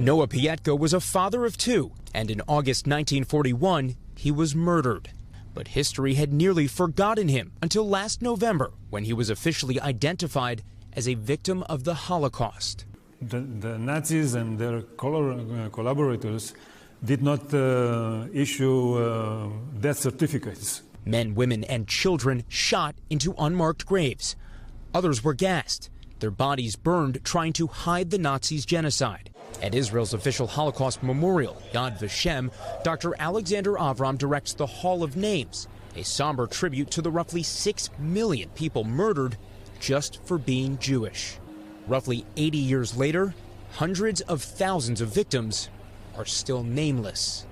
Noah Pietko was a father of two, and in August 1941, he was murdered. But history had nearly forgotten him until last November, when he was officially identified as a victim of the Holocaust. The Nazis and their collaborators did not issue death certificates. Men, women, and children shot into unmarked graves. Others were gassed, their bodies burned trying to hide the Nazis' genocide. At Israel's official Holocaust memorial, Yad Vashem, Dr. Alexander Avram directs the Hall of Names, a somber tribute to the roughly 6 million people murdered just for being Jewish. Roughly 80 years later, hundreds of thousands of victims are still nameless.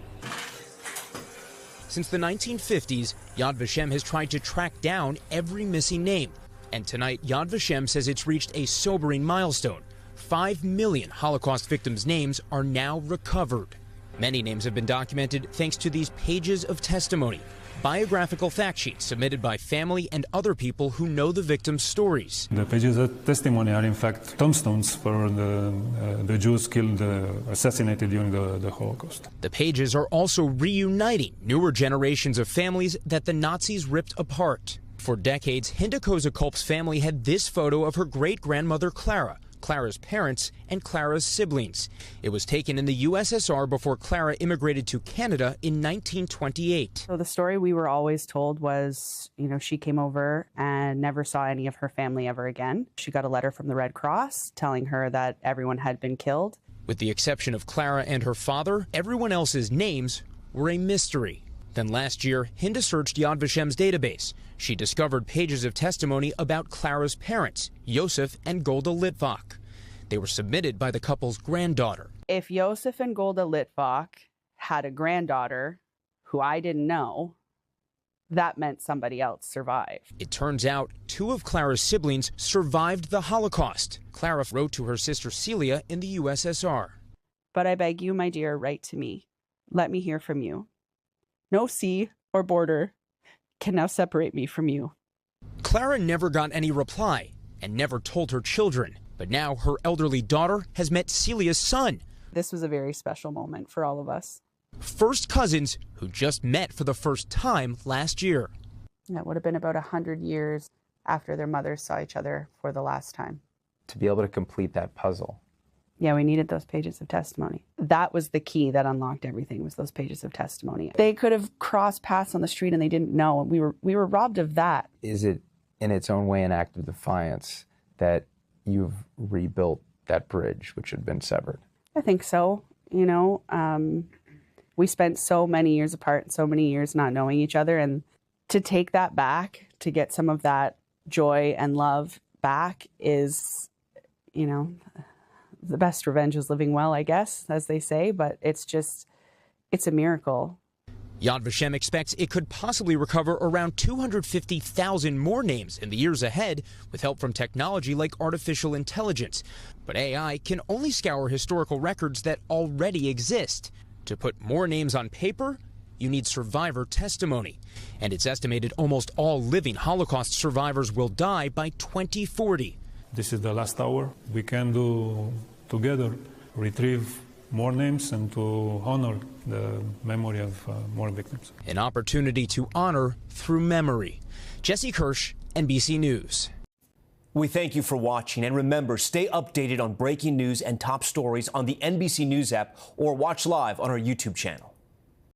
Since the 1950s, Yad Vashem has tried to track down every missing name. And tonight, Yad Vashem says it's reached a sobering milestone. 5 million Holocaust victims' names are now recovered. Many names have been documented thanks to these pages of testimony, biographical fact sheets submitted by family and other people who know the victims' stories. The pages of testimony are in fact tombstones for the Jews killed, assassinated during the Holocaust. The pages are also reuniting newer generations of families that the Nazis ripped apart. For decades, Hinda Kozakolp's family had this photo of her great-grandmother Clara, Clara's parents, and Clara's siblings. It was taken in the USSR before Clara immigrated to Canada in 1928. So the story we were always told was, she came over and never saw any of her family ever again. She got a letter from the Red Cross telling her that everyone had been killed. With the exception of Clara and her father, everyone else's names were a mystery. Then last year, Hinda searched Yad Vashem's database. She discovered pages of testimony about Clara's parents, Yosef and Golda Litvak. They were submitted by the couple's granddaughter. If Yosef and Golda Litvak had a granddaughter who I didn't know, that meant somebody else survived. It turns out 2 of Clara's siblings survived the Holocaust. Clara wrote to her sister Celia in the USSR. But I beg you, my dear, write to me. Let me hear from you. No sea or border can now separate me from you. Clara never got any reply and never told her children. But now her elderly daughter has met Celia's son. This was a very special moment for all of us. First cousins who just met for the first time last year. That would have been about 100 years after their mothers saw each other for the last time. To be able to complete that puzzle. Yeah, we needed those pages of testimony. That was the key that unlocked everything, was those pages of testimony. They could have crossed paths on the street and they didn't know. We were robbed of that. Is it in its own way an act of defiance that you've rebuilt that bridge which had been severed? I think so. We spent so many years apart and so many years not knowing each other. And to take that back, to get some of that joy and love back is, the best revenge is living well, I guess, as they say. But it's a miracle. Yad Vashem expects it could possibly recover around 250,000 more names in the years ahead with help from technology like artificial intelligence. But AI can only scour historical records that already exist. To put more names on paper, you need survivor testimony. And it's estimated almost all living Holocaust survivors will die by 2040. This is the last hour. We can do together, retrieve more names and to honor the memory of more victims. An opportunity to honor through memory. Jesse Kirsch, NBC News. We thank you for watching, and remember, stay updated on breaking news and top stories on the NBC News app or watch live on our YouTube channel.